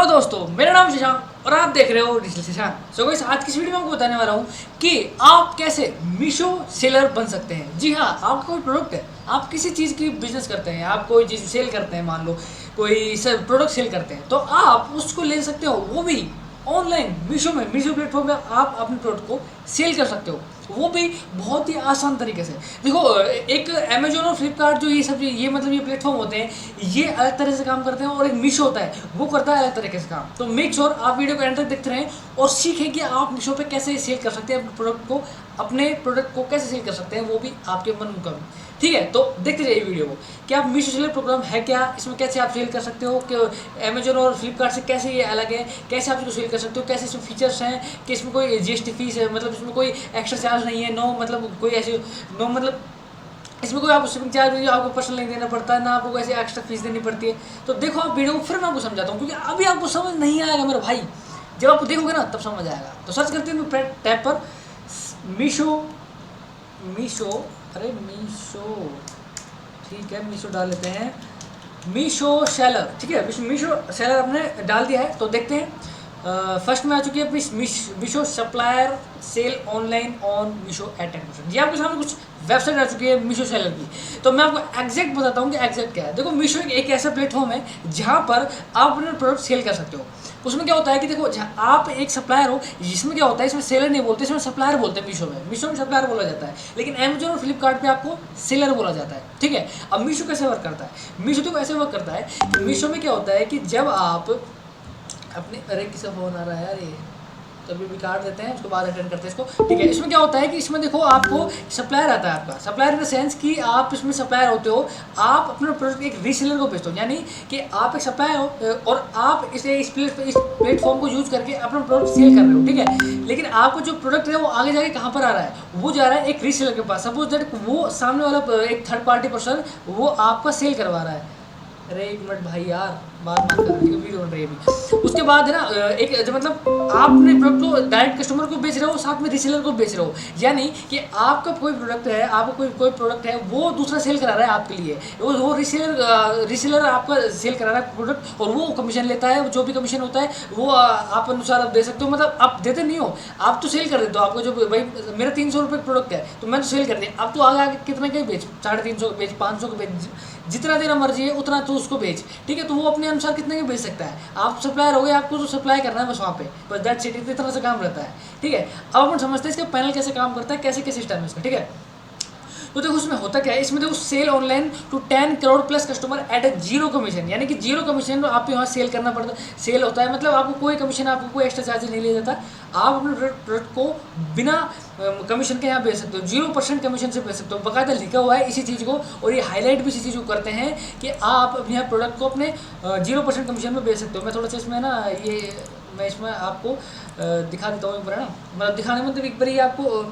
दोस्तों, मेरा नाम शशांक और आप देख रहे हो डिजिटल शशांक। सो गाइस, आज की इस वीडियो में आपको बताने वाला हूँ कि आप कैसे मीशो सेलर बन सकते हैं। जी हाँ, आपका कोई प्रोडक्ट है, आप किसी चीज़ की बिजनेस करते हैं, आप कोई चीज़ सेल करते हैं, मान लो कोई सब प्रोडक्ट सेल करते हैं, तो आप उसको ले सकते हो, वो भी ऑनलाइन मीशो में, मीशो प्लेटफॉर्म में आप अपने प्रोडक्ट को सेल कर सकते हो, वो भी बहुत ही आसान तरीके से। देखो, एक अमेजोन और फ्लिपकार्ट जो ये मतलब ये प्लेटफॉर्म होते हैं, ये अलग तरह से काम करते हैं और एक मीशो होता है वो करता है अलग तरीके से काम। तो मेक श्योर आप वीडियो को एंड तक देखते रहें और सीखें कि आप मीशो पे कैसे सेल कर सकते हैं अपने प्रोडक्ट को कैसे सेल कर सकते हैं, वो भी आपके मन मुताबिक। ठीक है, तो देखते जाइए वीडियो को कि आप मीशो सेलर प्रोग्राम है क्या, इसमें कैसे आप सेल कर सकते हो, कि अमेजोन और फ्लिपकार्ट से कैसे ये अलग है, कैसे आप इसको सेल कर सकते हो, कैसे इसमें फीचर्स हैं, कि इसमें कोई जीएसटी फीस है, मतलब इसमें कोई एक्स्ट्रा चार्ज नहीं है, इसमें कोई आपको शिपिंग चार्ज नहीं, आपको पर्सनल नहीं देना पड़ता है, ना आपको ऐसे एक्स्ट्रा फीस देनी पड़ती है। तो देखो आप वीडियो को, फिर मैं आपको समझाता हूँ, क्योंकि अभी आपको समझ नहीं आएगा मेरा भाई, जब आप देखोगे ना तब समझ आएगा। तो सर्च करते हैं टैब पर मीशो, ठीक है, मीशो डाल लेते हैं, मीशो सेलर। ठीक है, मीशो सेलर आपने डाल दिया है तो देखते हैं। फर्स्ट में आ चुकी है अपनी Meesho supplier sell online on Meesho at 10%। ये आपके सामने कुछ वेबसाइट आ चुकी है मीशो सेलर की। तो मैं आपको एग्जैक्ट बताता हूँ कि एग्जैक्ट क्या है। देखो, मीशो एक ऐसा प्लेटफॉर्म है जहाँ पर आप अपने प्रोडक्ट सेल कर सकते हो। उसमें क्या होता है कि देखो, आप एक सप्लायर हो, जिसमें क्या होता है, इसमें सेलर नहीं बोलते, इसमें सप्लायर बोलते हैं। मीशो में सप्लायर बोला जाता है, लेकिन अमेजोन और फ्लिपकार्ट पे आपको सेलर बोला जाता है। ठीक है, अब मीशो कैसे वर्क करता है? मीशो तो ऐसे वर्क करता है कि मीशो में क्या होता है कि जब आप अपने, अरे किसका फोन आ रहा है यार, ये तो अभी काट देते हैं, उसके बाद अटेंड करते हैं इसको। ठीक है, इसमें क्या होता है कि इसमें देखो आपको सप्लायर आता है, आपका सप्लायर इन द सेंस कि आप इसमें सप्लायर होते हो, आप अपने प्रोडक्ट एक रीसेलर को बेचते हो, यानी कि आप एक सप्लायर हो और आप इस प्लेटफॉर्म को यूज करके अपना प्रोडक्ट सेल कर रहे हो। ठीक है, लेकिन आपको जो प्रोडक्ट है वो आगे जाके कहाँ पर आ रहा है, वो जा रहा है एक रीसेलर के पास। सपोज दैट वो सामने वाला एक थर्ड पार्टी पर्सन वो आपका सेल करवा रहा है। अरे एक मिनट भाई यार, बात मत कर, वीडियो बन रही है अभी। उसके बाद है ना, एक मतलब आपने प्रोडक्ट को डायरेक्ट कस्टमर को बेच रहे हो, साथ में रीसेलर को बेच रहे हो, यानी कि आपका कोई प्रोडक्ट है, आपका कोई प्रोडक्ट है, वो दूसरा सेल करा रहा है आपके लिए, वो रीसेलर आपका सेल करा रहा है प्रोडक्ट, और वो कमीशन लेता है। जो भी कमीशन होता है वो आप अनुसार आप दे सकते हो, मतलब आप देते नहीं हो, आप तो सेल कर देते हो। आपको जो भाई मेरा 300 रुपये प्रोडक्ट है तो मैं तो सेल कर दिया, अब तो आगे आगे कितना का बेच, 350 का बेच, 500 का बेच, जितना देना मर्जी है उतना तो उसको बेच। ठीक है, तो वो अपने अनुसार कितने का बेच सकता है। आप सप्लायर हो गए, आपको तो सप्लाई करना है बस वहाँ पे, बस दैट सिटी इतना से काम रहता है। ठीक है, अब अपन समझते हैं इसका पैनल कैसे काम करता है, कैसे सिस्टम है इसका। ठीक है, तो देखो उसमें होता क्या है, इसमें देखो sell online to 10 crore plus customer at a zero commission, यानी कि जीरो कमीशन आपको यहाँ सेल करना पड़ता है, सेल होता है, मतलब आपको कोई कमीशन, आपको कोई एक्स्ट्रा चार्ज नहीं लिया जाता। आप अपने प्रोडक्ट को बिना कमीशन के यहाँ बेच सकते हो, 0% कमीशन से बेच सकते हो। बाकायदा लिखा हुआ है इसी चीज़ को, और ये हाईलाइट भी इसी चीज़ को करते हैं कि आप अपने यहाँ प्रोडक्ट को अपने 0% कमीशन में बेच सकते हो। मैं थोड़ा सा इसमें ना मैं इसमें आपको दिखा देता हूँ एक बार, ना मतलब दिखाने में, मतलब एक बार ये आपको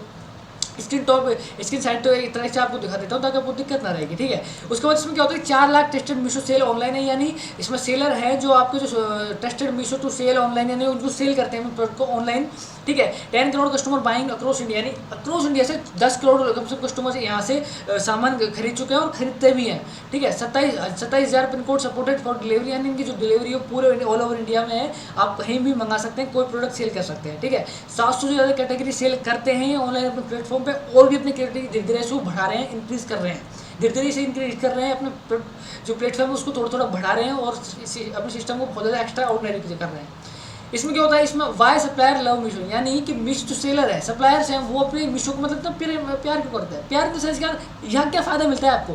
स्क्रीन साइड तो एक तरह से आपको दिखा देता हूँ ताकि आपको दिक्कत ना रहेगी। ठीक है, उसके बाद इसमें क्या होता है, 4 lakh tested Meesho sell online है, यानी इसमें सेलर है जो आपके जो tested Meesho to sell online, यानी उनको सेल करते हैं प्रोडक्ट को ऑनलाइन। ठीक है, 10 crore customer buying across India, यानी अक्रॉस इंडिया से 10 करोड़ कम से कस्टमर यहाँ से सामान खरीद चुके हैं और खरीदते भी हैं। ठीक है, 27,000 pin code supported for delivery, यानी इनकी जो डिलीवरी है पूरे ऑल ओवर इंडिया में है, आप कहीं भी मंगा सकते हैं, कोई प्रोडक्ट सेल कर सकते हैं। ठीक है, 700 से ज़्यादा कैटेगरी सेल करते हैं ऑनलाइन अपने प्लेटफॉर्म पे, और भी अपनी कैटेगरी धीरे धीरे से बढ़ा रहे हैं, इंक्रीज़ कर रहे हैं, धीरे धीरे से इंक्रीज कर रहे हैं, अपने जो प्लेटफॉर्म है उसको थोड़ा थोड़ा बढ़ा रहे हैं और अपने सिस्टम को बहुत ज़्यादा एक्स्ट्रा ऑर्डिनरी कर रहे हैं। इसमें क्या होता है, इसमें वाई सप्लायर लव मीशो, यानी कि मीशो जो सेलर है, सप्लायर्स हैं, वो अपने मीशो को मतलब तो प्यार क्यों करते हैं, प्यार इन द सेंस क्या, यहाँ क्या फ़ायदा मिलता है आपको।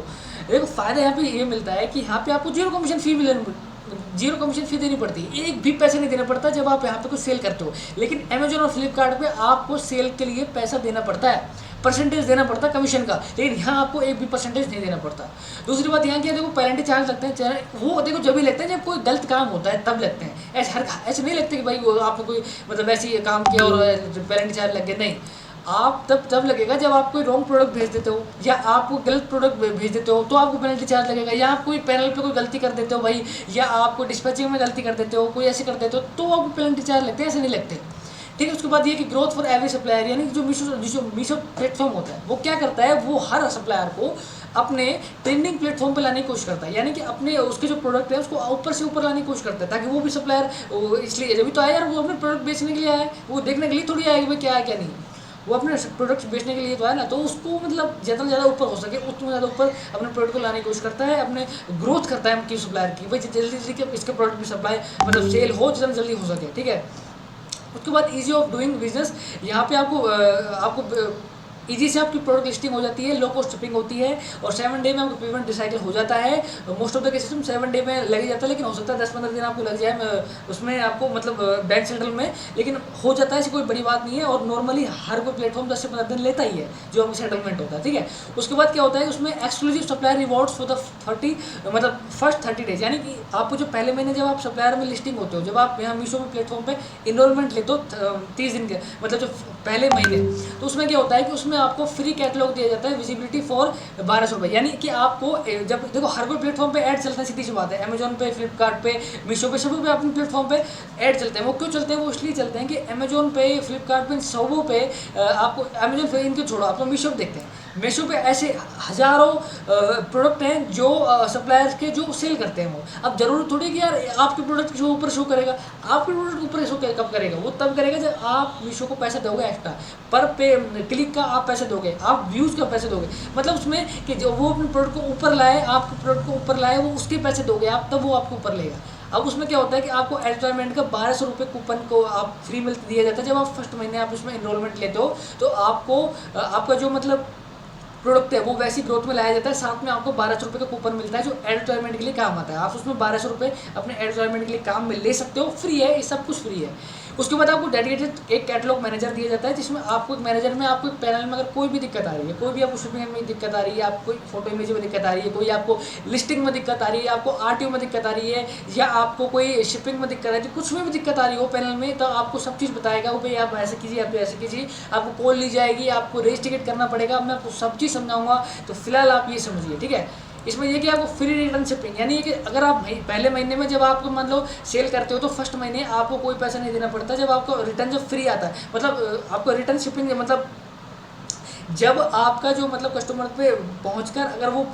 देखो फ़ायदा यहाँ पे ये मिलता है कि यहाँ पे आपको जीरो कमीशन फ़ी देनी पड़ती है, एक भी पैसा नहीं देना पड़ता जब आप यहाँ पे कुछ सेल करते हो। लेकिन अमेजोन और फ्लिपकार्ट पे आपको सेल के लिए पैसा देना पड़ता है, परसेंटेज देना पड़ता है कमीशन का, लेकिन यहाँ आपको एक भी परसेंटेज नहीं देना पड़ता। दूसरी बात यहाँ की, देखो पेनल्टी चार्ज लगते हैं, वो देखो जब भी लगते हैं जब कोई गलत काम होता है तब लगते हैं, ऐसे नहीं लगते कि भाई वो आपने कोई मतलब ऐसे ही काम किया और पेनल्टी चार्ज लग गए, नहीं। आप तब लगेगा जब आप कोई रॉन्ग प्रोडक्ट भेज देते हो या आपको गलत प्रोडक्ट भेज देते हो तो आपको पेनल्टी चार्ज लगेगा, या आप कोई पैनल पे कोई गलती कर देते हो भाई, या आपको डिस्पैचिंग में गलती कर देते हो, कोई ऐसे कर देते हो तो आपको पेनल्टी चार्ज लगते हैं, ऐसे नहीं लगते। ठीक है, उसके बाद ये कि ग्रोथ फॉर एवरी सप्लायर, यानी जो मीशो प्लेटफॉर्म होता है वो क्या करता है, वो हर सप्लायर को अपने ट्रेंडिंग प्लेटफॉर्म पे लाने की कोशिश करता है, यानी कि अपने उसके जो प्रोडक्ट है उसको ऊपर से ऊपर लाने की कोशिश करता है, ताकि वो भी सप्लायर, इसलिए जब भी तो आया यार, वो अपने प्रोडक्ट बेचने के लिए आया है, वो देखने के लिए थोड़ी आया कि भाई क्या है क्या नहीं, वो अपने प्रोडक्ट्स बेचने के लिए तो है ना। तो उसको मतलब जितना ज़्यादा ऊपर हो सके उतना ज़्यादा ऊपर अपने प्रोडक्ट को लाने की कोशिश करता है, अपने ग्रोथ करता है उनकी सप्लायर की, भाई जल्दी जल्दी इसके प्रोडक्ट की सप्लाई मतलब सेल हो जितना जल्दी हो सके, ठीक है। उसके बाद ईजी ऑफ डूइंग बिजनेस, यहाँ पे आपको ईजी से आपकी प्रोडक्ट लिस्टिंग हो जाती है, लो कॉस्ट शिपिंग होती है, और 7 डे में आपको पेमेंट डिसाइकिल हो जाता है। मोस्ट ऑफ द केसेस में 7 डे में लग जाता है, लेकिन हो सकता है 10-15 दिन आपको लग जाए उसमें आपको मतलब बैंक सेटल में, लेकिन हो जाता है, ऐसी कोई बड़ी बात नहीं है। और नॉर्मली हर कोई प्लेटफॉर्म 10 से 15 दिन लेता ही है जो आपको सेटलमेंट होता है, ठीक है। उसके बाद क्या होता है उसमें exclusive supplier rewards for the 30 मतलब फर्स्ट 30 डेज, यानी कि आपको जो पहले महीने जब आप सप्लायर में लिस्टिंग होते हो, जब आप यहाँ मीशो में प्लेटफॉर्म पे इनरोलमेंट लेते हो 30 दिन के मतलब जो पहले महीने, तो उसमें क्या होता है कि उसमें आपको फ्री कैटलॉग दिया जाता है विजिबिलिटी फॉर 1200 रुपये, यानी कि आपको जब देखो हर कोई प्लेटफॉर्म पे ऐड चलता है, सीधी सी बात है, अमेजोन पे, फ्लिपकार्ट पे, मीशो पे, सभी पे अपने प्लेटफॉर्म पे ऐड चलते हैं। वो क्यों चलते हैं? वो इसलिए चलते हैं कि अमेजोन पे, फ्लिपकार्ट पे, सबों पे आपको अमेजोन पे इनके छोड़ो, आप तो मीशो पे देखते हैं, मीशो पे ऐसे हज़ारों प्रोडक्ट हैं जो सप्लायर्स के जो सेल करते हैं वो। अब जरूरी थोड़ी कि यार आपके प्रोडक्ट जो ऊपर शो करेगा, आपके प्रोडक्ट ऊपर शो कब करेगा? वो तब करेगा जब आप मीशो को पैसे दोगे एक्स्ट्रा, पर पे क्लिक का आप पैसे दोगे, आप व्यूज़ का पैसे दोगे, मतलब उसमें कि जो वो अपने प्रोडक्ट को ऊपर लाए, आपके प्रोडक्ट को ऊपर लाए, वो उसके पैसे दोगे आप, तब वो आपको ऊपर लेगा। अब उसमें क्या होता है कि आपको एडवर्टाइजमेंट का 1200 रुपये कूपन को आप फ्री मिल दिया जाता है जब आप फर्स्ट महीने आप उसमें इनरोलमेंट लेते हो, तो आपको आपका जो मतलब प्रोडक्ट है वो वैसी ग्रोथ में लाया जाता है, साथ में आपको 1200 रुपये का कूपन मिलता है जो एडवर्टाइजमेंट के लिए काम आता है। आप उसमें 1200 रुपये अपने एडवर्टाइजमेंट के लिए काम में ले सकते हो, फ्री है, ये सब कुछ फ्री है। उसके बाद आपको डेडिकेटेड एक कैटलॉग मैनेजर दिया जाता है, जिसमें आपको एक मैनेजर में आपको एक पैनल में अगर कोई भी दिक्कत आ रही है, कोई भी आपको शिपिंग में दिक्कत आ रही है, आपको कोई फोटो इमेज में दिक्कत आ रही है, कोई आपको लिस्टिंग में दिक्कत आ रही है, आपको आरटीओ में दिक्कत आ रही है, या आपको कोई शिपिंग में दिक्कत आ रही है, कुछ में भी दिक्कत आ रही हो पैनल में, तो आपको सब चीज़ बताएगा वो, भाई आप ऐसे कीजिए, आप ऐसे कीजिए, आपको कॉल ली जाएगी, आपको रजिस्ट्रेट करना पड़ेगा, मैं आपको सब चीज़ समझाऊंगा। तो फिलहाल आप ये समझिए, ठीक है। इसमें ये कि आपको फ्री रिटर्न शिपिंग, यानी कि अगर आप पहले महीने में जब आपको मान लो सेल करते हो तो फर्स्ट महीने आपको कोई पैसा नहीं देना पड़ता, जब आपको रिटर्न जब फ्री आता है, मतलब आपको रिटर्न शिपिंग मतलब जब आपका जो मतलब कस्टमर पे पहुंचकर अगर वो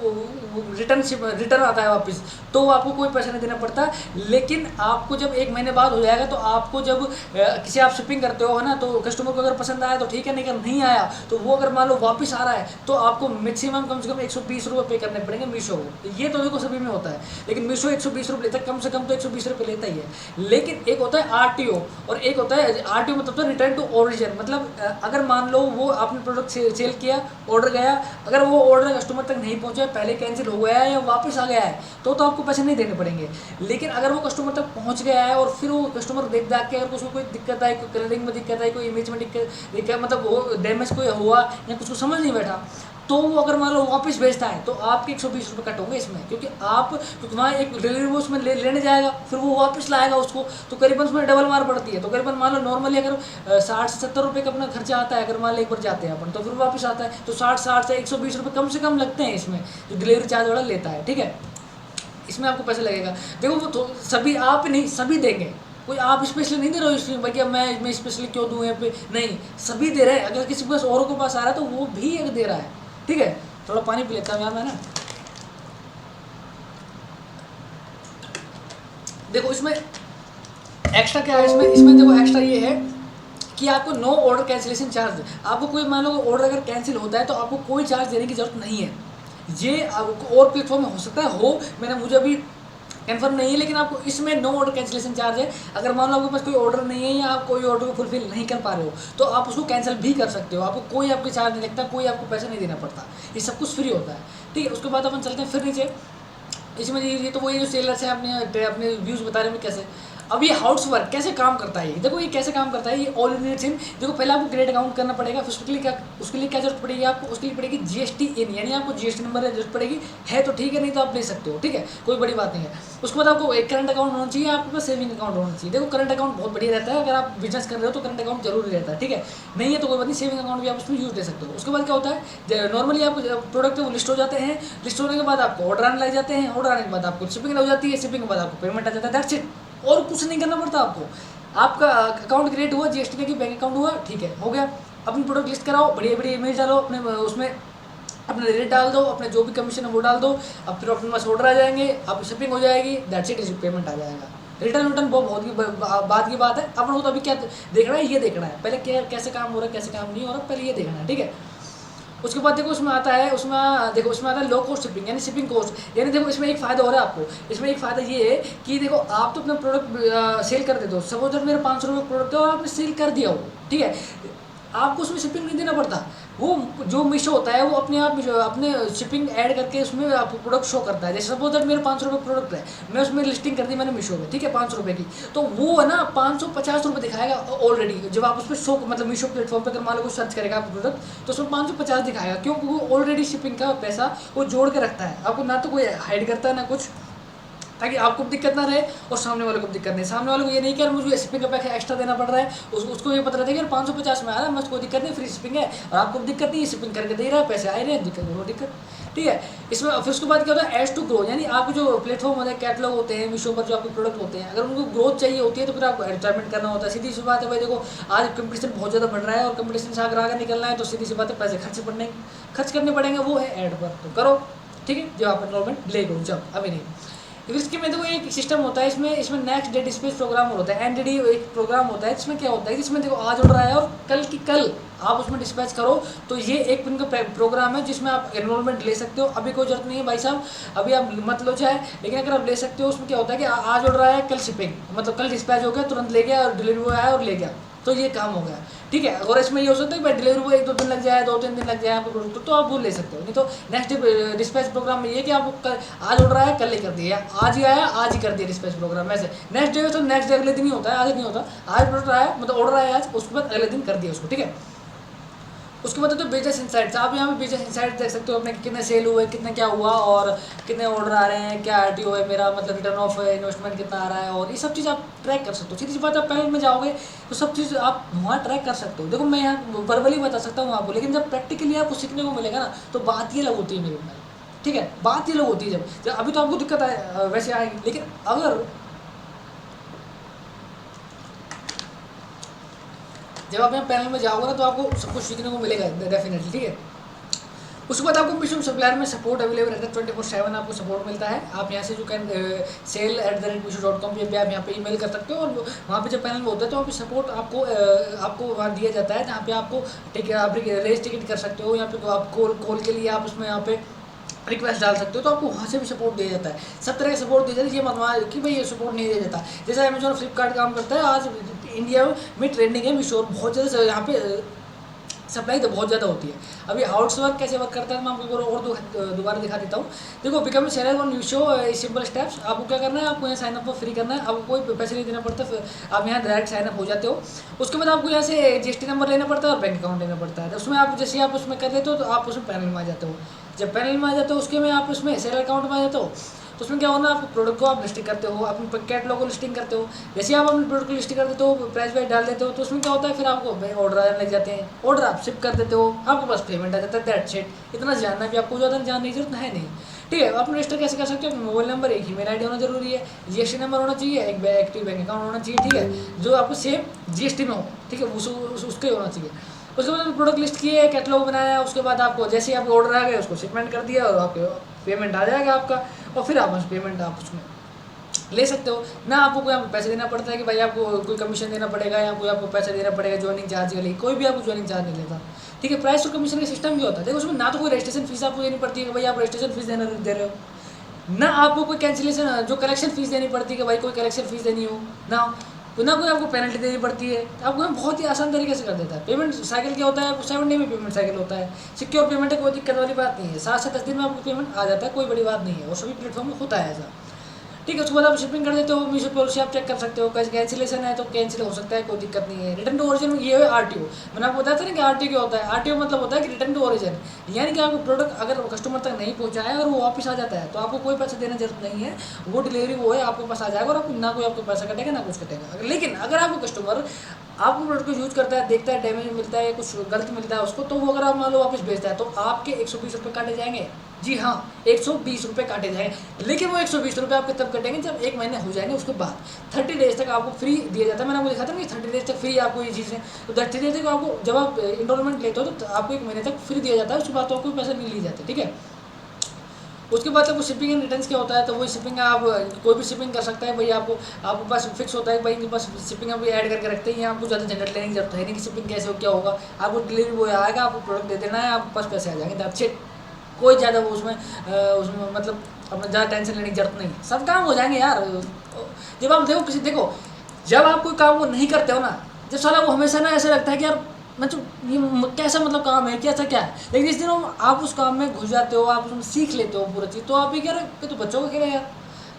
रिटर्न आता है वापस, तो आपको कोई पैसा नहीं देना पड़ता। लेकिन आपको जब 1 महीने बाद हो जाएगा, तो आपको जब किसी आप शिपिंग करते हो है ना, तो कस्टमर को अगर पसंद आया तो ठीक है, नहीं अगर नहीं आया तो वो अगर मान लो वापस आ रहा है, तो आपको मैक्सिमम कम से कम 120 रुपये पे करने पड़ेंगे मीशो को। ये तो देखो सभी में होता है, लेकिन मीशो 120 रुपये लेता है, कम से कम तो 120 रुपये लेता ही है। लेकिन एक होता है आरटीओ, और एक होता है आरटीओ मतलब तो रिटर्न टू ओरिजिन, मतलब अगर मान लो वो आपने प्रोडक्ट सेल किया, ऑर्डर गया, अगर वो ऑर्डर कस्टमर तक नहीं पहुंचा, पहले कैंसिल हो गया है या वापस आ गया है, तो आपको पैसे नहीं देने पड़ेंगे। लेकिन अगर वो कस्टमर तक पहुंच गया है और फिर वो कस्टमर देख दाख के अगर उसको कोई दिक्कत आई, कोई कलरिंग में दिक्कत आई, कोई इमेज में दिक्कत, मतलब वो डैमेज कोई हुआ या कुछ को समझ नहीं बैठा, तो वो अगर मान लो वापस भेजता है, तो आपके 120 रुपये कट होंगे इसमें, क्योंकि वहाँ एक डिलीवरी वो उसमें लेने जाएगा, फिर वो वापस लाएगा उसको, तो करीबन उसमें डबल मार पड़ती है। तो करीबन मान लो नॉर्मली अगर 60 से 70 रुपये का अपना खर्चा आता है, अगर मान लो एक बार जाते हैं अपन, तो फिर वापस आता है, तो 60 से 120 रुपये कम से कम लगते हैं इसमें, जो डिलीवरी चार्ज वाला लेता है, ठीक है। इसमें आपको पैसा लगेगा। देखो वो तो सभी आप नहीं, सभी देंगे, कोई आप स्पेशली नहीं दे रहे हो इसमें, भाई अब मैं स्पेशली क्यों दूँ यहाँ पे, नहीं, सभी दे रहे हैं। अगर किसी के पास औरों के पास आ रहा है तो वो भी एक दे रहा है, ठीक है। थोड़ा पानी पी लेता हूँ यार मैं ना। देखो इसमें एक्स्ट्रा क्या है, इसमें देखो एक्स्ट्रा ये है कि आपको नो ऑर्डर कैंसिलेशन चार्ज, आपको कोई मान लो ऑर्डर अगर कैंसिल होता है तो आपको कोई चार्ज देने की जरूरत नहीं है। ये आपको और प्लेटफॉर्म में हो सकता है हो, मैंने मुझे अभी कन्फर्म नहीं है, लेकिन आपको इसमें नो ऑर्डर कैंसिलेशन चार्ज है। अगर मान लो आपके पास कोई ऑर्डर नहीं है या आप कोई ऑर्डर को फुलफिल नहीं कर पा रहे हो, तो आप उसको कैंसिल भी कर सकते हो, आपको कोई आपके चार्ज नहीं लगता, कोई आपको पैसा नहीं देना पड़ता, ये सब कुछ फ्री होता है, ठीक है। उसके बाद अपन चलते हैं फिर नीचे। इसमें ये तो वही जो सेलर्स हैं अपने व्यूज़ बता रहे हैं कैसे। अब ये हाउस वर्क कैसे काम करता है, देखो ये कैसे काम करता है, ये ऑल यूनिट सिम। देखो पहले आपको क्रेडिट अकाउंट करना पड़ेगा, फिर उसके लिए क्या जरूरत पड़ेगी आपको, उसके लिए पड़ेगी जीएसटी इन, यानी आपको जीएसटी नंबर की जरूरत पड़ेगी, है तो ठीक है, नहीं तो आप ले सकते हो, ठीक है, कोई बड़ी बात नहीं है। उसके बाद आपको एक करंट अकाउंट होना चाहिए, आपके पास सेविंग अकाउंट होना चाहिए। देखो करंट अकाउंट बहुत बढ़िया रहता है, अगर आप बिजनेस कर रहे हो तो करंट अकाउंट जरूरी रहता है, ठीक है। नहीं है तो कोई बात नहीं, सेविंग अकाउंट भी आप उसमें यूज दे सकते हो। उसके बाद क्या होता है, नॉर्मली आपको प्रोडक्ट वो लिस्ट हो जाते हैं, लिस्ट होने के बाद आपको ऑर्डर आने लग जाते हैं, ऑर्डर आने के बाद आपको शिपिंग हो जाती है, शिपिंग के बाद आपको पेमेंट आ जाता है, दैट्स इट, और कुछ नहीं करना पड़ता आपको। आपका अकाउंट क्रिएट हुआ, जीएसटी का बैंक अकाउंट हुआ, ठीक है, हो गया। अपनी प्रोडक्ट लिस्ट कराओ, बढ़िया बढ़िया इमेज डालो अपने उसमें अपने रेट डाल दो, अपने जो भी कमीशन है वो डाल दो, अब फिर अपने पास ऑर्डर आ जाएंगे, अब शिपिंग हो जाएगी, दैट्स इट, पेमेंट आ जाएगा। रिटर्न बहुत की बात की बात है। अपन को तो अभी क्या देखना है, ये देखना है पहले क्या कैसे काम हो रहा है, कैसे काम नहीं हो रहा, पहले ये देखना है, ठीक है। उसके बाद देखो उसमें आता है, उसमें आता है लो कॉस्ट शिपिंग यानी शिपिंग कॉस्ट। यानी देखो इसमें एक फ़ायदा हो रहा है आपको, इसमें एक फ़ायदा ये है कि देखो आप तो अपना प्रोडक्ट सेल कर देते हो, सपोज मेरा 500 रुपये प्रोडक्ट है और आपने सेल कर दिया हो, ठीक है, आपको उसमें शिपिंग नहीं देना पड़ता। वो जो मीशो होता है वो अपने आप अपने शिपिंग ऐड करके उसमें आपको प्रोडक्ट शो करता है। जैसे सपोज दैट मेरे 500 रुपये प्रोडक्ट है, मैं उसमें लिस्टिंग कर दी मैंने मीशो में, ठीक है, 500 रुपये की, तो वो है ना 550 रुपये दिखाएगा ऑलरेडी। जब आप उस पर शो मतलब मीशो प्लेटफॉर्म पर अगर मान लो कुछ सर्च करेगा आप प्रोडक्ट, तो उसमें 550 दिखाएगा, क्योंकि वो ऑलरेडी शिपिंग का पैसा वो जोड़ के रखता है। आपको ना तो कोई हाइड करता है ना कुछ, ताकि आपको भी दिक्कत ना रहे और सामने वाले को भी दिक्कत नहीं। सामने वाले को ये नहीं कि यार मुझे शिपिंग का पैसा एक्स्ट्रा देना पड़ रहा है, उसको ये पता रहता है कि यार 550 में आ रहा है, मुझे कोई दिक्कत नहीं, फ्री शिपिंग है, और आपको भी दिक्कत नहीं है, शिपिंग करके दे रहा है, पैसे आ रहे हैं, दिक्कत वो दिक्कत, ठीक है। इसमें फिर उसके बाद क्या होता है, एज टू ग्रो, यानी आपके जो प्लेटफॉर्म होते हैं, कैटलॉग होते हैं मीशो पर, जो आपके प्रोडक्ट होते हैं, अगर उनको ग्रोथ चाहिए होती है तो फिर आपको एडवर्टाइजमेंट करना होता है। सीधी सी बात है भाई, देखो आज कंपटीशन बहुत ज़्यादा बढ़ रहा है, और कंपटीशन से अगर आगे निकलना है तो सीधी सी बात है पैसे खर्च करने पड़ेंगे, वो है ऐड पर, तो करो, ठीक है, जब आप एनरोलमेंट ले गो, जब अभी नहीं। फिर इसके में देखो एक सिस्टम होता है, इसमें नेक्स्ट डे डिस्पैच प्रोग्राम होता है, एनडीडी एक प्रोग्राम होता है। इसमें क्या होता है, इसमें देखो आज ऑर्डर आया और कल की कल आप उसमें डिस्पैच करो, तो ये एक दिन का प्रोग्राम है जिसमें आप एनरोलमेंट ले सकते हो। अभी कोई जरूरत नहीं है भाई साहब, अभी आप मत लो चाहे, लेकिन अगर आप ले सकते हो। उसमें क्या होता है कि आज ऑर्डर आया कल शिपिंग, मतलब कल डिस्पैच हो गया, तुरंत ले गया, और डिलीवरी बॉय आया और ले गया, तो ये काम हो गया, ठीक है। और इसमें ये हो सकता है कि भाई डिलीवरी को 1-2 दिन लग जाए, 2-3 दिन लग जाए आपको प्रोडक्ट, तो आप वो ले सकते हो। नहीं तो नेक्स्ट डिस्पैच प्रोग्राम में ये कि आपको आज ऑर्डर आया कल ही कर दिया, आज ही आया आज ही कर दिया डिस्पैच प्रोग्राम। ऐसे नेक्स्ट डे तो नेक्स्ट डे अगले दिन ही होता है, आज नहीं होता। आज प्रोडक्ट आया मतलब ऑर्डर आया आज, उसके बाद अगले दिन कर दिया उसको, ठीक है। उसके बाद तो बिजनेस इंसाइट्स, आप यहाँ पे बिजनेस इंसाइट्स देख सकते हो, अपने कितने सेल हुए, कितने क्या हुआ, और कितने ऑर्डर आ रहे हैं, क्या आरटीओ है मेरा, मतलब रिटर्न ऑफ है, इन्वेस्टमेंट कितना आ रहा है, और ये सब चीज़ आप ट्रैक कर सकते हो। सीधी सी बात, आप पैनल में जाओगे तो सब चीज़ आप वहाँ ट्रैक कर सकते हो। देखो मैं यहाँ वर्बली बता सकता हूँ आपको, लेकिन जब प्रैक्टिकली आपको सीखने को मिलेगा ना, तो बात ये अलग होती है मेरे में, ठीक है, बात ये लोग होती है। जब अभी तो आपको दिक्कत आए वैसे आएगी, लेकिन अगर जब आप यहाँ पैनल में जाओगे ना, तो आपको सब कुछ सीखने को मिलेगा डेफिनेटली, ठीक है। उसके बाद आपको मीशो सप्लायर में सपोर्ट अवेलेबल रहता है, 24/7 आपको सपोर्ट मिलता है। आप यहाँ से जो sale@meesho.com पे भी आप यहाँ पे ईमेल कर सकते हो, और वहाँ पे जब पैनल में होता है तो वहाँ पे सपोर्ट आपको वहाँ दिया जाता है, जहाँ पे आपको आप रेस टिकट कर सकते हो, यहाँ पे आप कॉल के लिए आप उसमें यहाँ पे रिक्वेस्ट डाल सकते हो, तो आपको वहाँ से भी सपोर्ट दिया जाता है। सब तरह का सपोर्ट दिया जाता है, ये मत कि भाई ये सपोर्ट नहीं दिया जाता। जैसे अमेजोन फ्लिपकार्ट काम करता है, आज इंडिया में ट्रेंडिंग है मीशो, बहुत ज़्यादा यहाँ पे सप्लाई तो बहुत ज़्यादा होती है। अभी आउटसोर्स कैसे वर्क करता है मैं आपको और दोबारा दिखा देता हूँ। देखो become seller on Meesho simple steps, आपको क्या करना है, आपको यहाँ साइन अप फ्री करना है, आपको कोई पैसे नहीं देना पड़ता, फिर आप यहाँ डायरेक्ट साइन अप हो जाते हो। उसके बाद आपको यहाँ से जीएसटी नंबर लेना पड़ता है और बैंक अकाउंट लेना पड़ता है। तो उसमें आप जैसे आप उसमें कर देते हो तो आप उसमें पैनल में आ जाते हो। जब पैनल में आ जाते हो उसके में आप उसमें सेलर अकाउंट में आ जाते हो, तो उसमें क्या होना, आप प्रोडक्ट को आप लिस्टिंग करते हो, अपने कैटलॉग को लिस्टिंग करते हो। जैसे आप अपने प्रोडक्ट को लिस्टिंग कर देते हो, प्राइस वाइज डाल देते हो, तो उसमें क्या होता है, फिर आपको ऑर्डर आने लग जाते हैं, ऑर्डर आप शिप कर देते हो, आपके पास पेमेंट आ जाता है, दैट्स इट। इतना जानना भी आपको ज़्यादा जानने की जरूरत है नहीं, ठीक है। आप रजिस्टर कैसे कर सकते हो, मोबाइल नंबर, एक ईमेल आईडी होना जरूरी है, जीएसटी नंबर होना चाहिए, एक एक्टिव बैंक अकाउंट होना चाहिए, ठीक है, जो आपको सेम जीएसटी में हो, ठीक है, उसके होना चाहिए। उसके बाद प्रोडक्ट लिस्ट किए, कैटलॉग बनाया, उसके बाद आपको जैसे ही आपको ऑर्डर आ गया उसको शिपमेंट कर दिया, और आपके पेमेंट आ जाएगा आपका, और फिर आप पेमेंट आप उसमें ले सकते हो ना। आपको कोई पैसे देना पड़ता है कि भाई आपको कोई कमीशन देना पड़ेगा, या कोई आपको पैसा देना पड़ेगा ज्वाइनिंग चार्ज के लिए, कोई भी आपको ज्वाइनिंग चार्ज नहीं लेता, ठीक है। प्राइस और कमीशन का सिस्टम भी होता है। देखो उसमें ना तो कोई रजिस्ट्रेशन फीस आपको देनी पड़ती है कि भाई आप रजिस्ट्रेशन फीस दे रहे हो, ना आपको कोई कैंसिलेशन जो कलेक्शन फीस देनी पड़ती है कि भाई कोई कलेक्शन फीस देनी हो, ना कोई आपको पेनल्टी देनी पड़ती है। आपको हम बहुत ही आसान तरीके से कर देता है। पेमेंट साइकिल क्या होता है, 7 डे में पेमेंट साइकिल होता है, सिक्योर पेमेंट है, कोई दिक्कत वाली बात नहीं है, 7 से 10 दिन में आपको पेमेंट आ जाता है, कोई बड़ी बात नहीं है, और सभी प्लेटफॉर्म में होता है ऐसा, ठीक है। उसके बाद आप शिपिंग कर देते हो, मीशो पॉलिसी आप चेक कर सकते हो, कैसे कैंसिलेशन है तो कैंसिल हो सकता है, कोई दिक्कत नहीं है। रिटर्न टू ओरिजिन ये है आरटीओ, मैंने आपको बताया था ना कि आरटीओ क्या होता है। आरटीओ मतलब होता है कि रिटर्न टू ओरिजिन, यानी कि आपको प्रोडक्ट अगर कस्टमर तक नहीं पहुंचा है और वो वापस आ जाता है, तो आपको कोई पैसा देने जरूरत नहीं है, वो डिलीवरी वो है आपके पास आ जाएगा, और आपको ना कोई आपको पैसा कटेगा ना कुछ कटेगा। लेकिन अगर आपको कस्टमर आपको प्रोडक्ट को यूज करता है, देखता है डैमेज मिलता है, कुछ गलत मिलता है उसको, तो वो अगर आप मान लो वापस भेजता है तो आपके 120 रुपये काटे जाएंगे। जी हाँ, 120 रुपये काटे जाएंगे। लेकिन वो 120 रुपये आपके तब कटेंगे जब 1 महीने हो जाएंगे, उसके बाद 30 डेज तक आपको फ्री दिया जाता है। मैंने आपको दिखा था ना कि 30 डेज तक फ्री आपको ये चीज़ें, तो 30 डेज तक आपको, जब आप इंस्टॉलमेंट लेते हो तो आपको 1 महीने तक फ्री दिया जाता है, उसके बाद तो आपको पैसा नहीं लिए जाते, ठीक है। उसके बाद जब वो शिपिंग एंड रिटर्न्स क्या होता है, तो वही शिपिंग आप कोई भी शिपिंग कर सकता है भाई, आपके पास फिक्स होता है भाई, इनके पास शिपिंग आप ऐड करके रखते हैं, आपको ज़्यादा झंझट लेने की जरूरत है नहीं कि शिपिंग कैसे हो क्या होगा। आपको डिलीवरी बॉय आएगा, आपको प्रोडक्ट दे देना है, आपके पास पैसे आ जाएंगे, दैट्स इट। कोई ज़्यादा वो उसमें मतलब अपना ज़्यादा टेंशन लेने की जरूरत नहीं, सब काम हो जाएंगे यार। जब आप देखो जब आप कोई काम वो नहीं करते हो ना, जब साला वो हमेशा ना ऐसा लगता है कि यार मतलब ये कैसा मतलब काम है, कैसा क्या है। लेकिन जिस दिन आप उस काम में घुस जाते हो, आप उसमें सीख लेते हो पूरा चीज़, तो आप ही कह रहे तो बच्चों को खेले यार।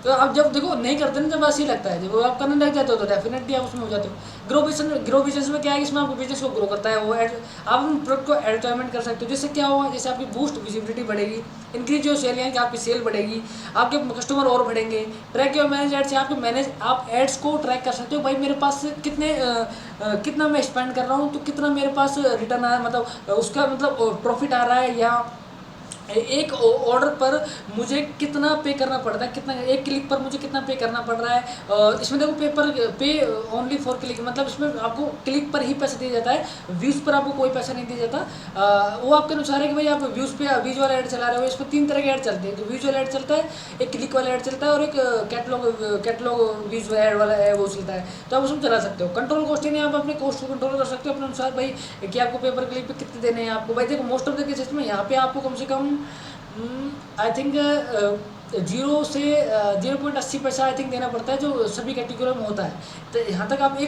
तो आप जब देखो नहीं करते ना, जब ऐसे ही लगता है, जब आप करने लग जाते हो तो डेफिनेटली आप उसमें हो जाते हो। ग्रो बिजनेस में क्या है, इसमें आपको बिजनेस को ग्रो करता है वो आप उन प्रोडक्ट को एडवर्टाइजमेंट कर सकते हो, जिससे क्या होगा, जैसे आपकी बूस्ट विजिबिलिटी बढ़ेगी, इंक्रीज जो सेल है कि आपकी सेल बढ़ेगी, आपके कस्टमर और बढ़ेंगे। ट्रैक योर मैनेज एड्स, आप एड्स को ट्रैक कर सकते हो भाई, मेरे पास कितना मैं स्पेंड कर रहा हूँ, तो कितना मेरे पास रिटर्न आ रहा है, मतलब उसका मतलब प्रॉफिट आ रहा है, या एक ऑर्डर पर मुझे कितना पे करना पड़ता है, कितना एक क्लिक पर मुझे कितना पे करना पड़ रहा है। इसमें देखो पे ओनली फॉर क्लिक, मतलब इसमें आपको क्लिक पर ही पैसा दिया जाता है, व्यूज़ पर आपको कोई पैसा नहीं दिया जाता। वो आपके अनुसार है कि भाई आप व्यूज़ पे व्यूज वाला ऐड चला रहे हो। इसमें 3 तरह के ऐड चलते हैं, तो व्यूज वाला ऐड चलता है, एक क्लिक वाला ऐड चलता है, और एक कैटलॉग व्यूज ऐड वाला है वो चलता है। तो आप उसमें चला सकते हो। कंट्रोल कॉस्टिंग है, आप अपने कॉस्ट को कंट्रोल कर सकते हो अपने अनुसार भाई, कि आपको पेपर क्लिक पे कितने देने हैं आपको। भाई देखो मोस्ट ऑफ द केसेस में यहाँ पे आपको कम से कम आई थिंक 0.80 पैसा आई थिंक देना पड़ता है, जो सभी कैटेगरी में होता है। तो यहाँ तक आप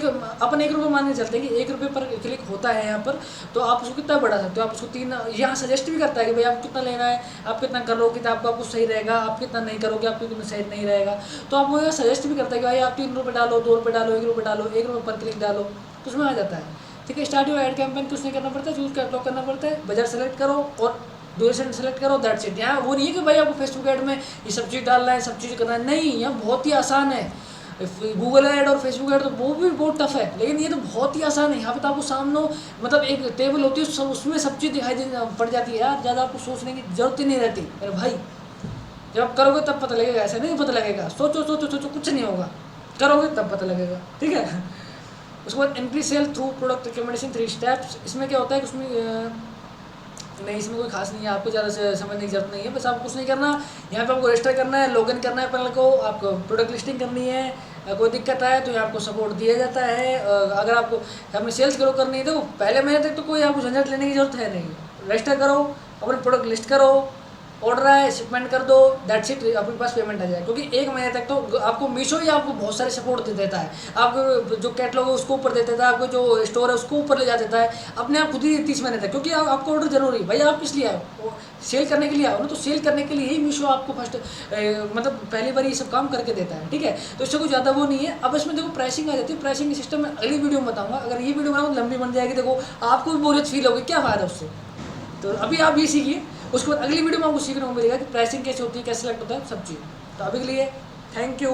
अपन 1 रुपये मानने चलते हैं कि 1 रुपये पर क्लिक होता है यहाँ पर, तो आप उसको कितना बढ़ा सकते हो। आप उसको 3 यहाँ सजेस्ट भी करता है कि भाई आप कितना लेना है, आप कितना करोगे तो आपको सही रहेगा, आप कितना नहीं करोगे आपको कितना सही नहीं रहेगा। तो आप वो सजेस्ट भी करता है कि भाई आप 3 रुपये डालो, 2 रुपये डालो, 1 रुपये डालो, 1 रुपये पर क्लिक डालो, तो उसमें आ जाता है। ठीक है, स्टार्ट योर एड कैंपेन कुछ नहीं करना पड़ता है, चूज कैटलॉग करना पड़ता है, बजट सेलेक्ट करो और ड्यूरेशन सेलेक्ट करो, दैट्स इट। यहाँ वो नहीं है कि भाई आपको फेसबुक ऐड में ये सब चीज़ डालना है, सब चीज़ करना है, नहीं, यहाँ बहुत ही आसान है। गूगल ऐड और फेसबुक ऐड तो वो भी बहुत टफ है, लेकिन ये तो बहुत ही आसान है। यहाँ पे तो आपको सामने मतलब एक टेबल होती है, उसमें सब चीज़ दिखाई पड़ जाती है यार, ज़्यादा आपको सोचने की जरूरत ही नहीं रहती मेरे भाई। जब आप करोगे तब पता लगेगा, ऐसा नहीं पता लगेगा, सोचो सोचो सोचो कुछ नहीं होगा, करोगे तब पता लगेगा, ठीक है। उसके बाद increase sale through product recommendation 3 steps. इसमें क्या होता है कि उसमें नहीं, इसमें कोई खास नहीं है, आपको ज़्यादा से समझने की जरूरत नहीं है। बस आपको कुछ नहीं करना, यहाँ पे आपको रजिस्टर करना है, लॉगिन करना है पैनल को, आपको प्रोडक्ट लिस्टिंग करनी है। कोई दिक्कत आए तो यहाँ आपको सपोर्ट दिया जाता है। अगर आपको अपनी सेल्स ग्रो करनी है तो पहले महीने तक तो कोई आपको झंझट लेने की जरूरत है नहीं। रजिस्टर करो, अपने प्रोडक्ट लिस्ट करो, ऑर्डर आए शिपमेंट कर दो, दैट्स इट, आपके पास पेमेंट आ जाए। क्योंकि 1 महीने तक तो आपको मीशो ही आपको बहुत सारे सपोर्ट दे देता है, आपको जो कैटलॉग है उसको ऊपर दे देता है, आपको जो स्टोर है उसको ऊपर ले जा देता है, अपने आप खुद ही 30 महीने तक। क्योंकि आपको ऑर्डर जरूरी भाई, आप किस लिए आओ, सेल करने के लिए आओ ना, तो सेल करने के लिए ही मीशो आपको फर्स्ट मतलब पहली बार ये सब काम करके देता है, ठीक है। तो इससे कोई ज़्यादा वो नहीं है। अब इसमें देखो प्राइसिंग आ जाती है, प्राइसिंग सिस्टम में अगली वीडियो में बताऊँगा। अगर ये वीडियो बनाऊँ लंबी बन जाएगी, देखो आपको भी बोरियत फील होगी, क्या फ़ायदा उससे। तो अभी आप ये सीखिए, उसके बाद अगली वीडियो में आपको सीखने को मिलेगा कि प्राइसिंग कैसे होती है, कैसे सेलेक्ट होता है, सब चीज़। तो अभी के लिए थैंक यू।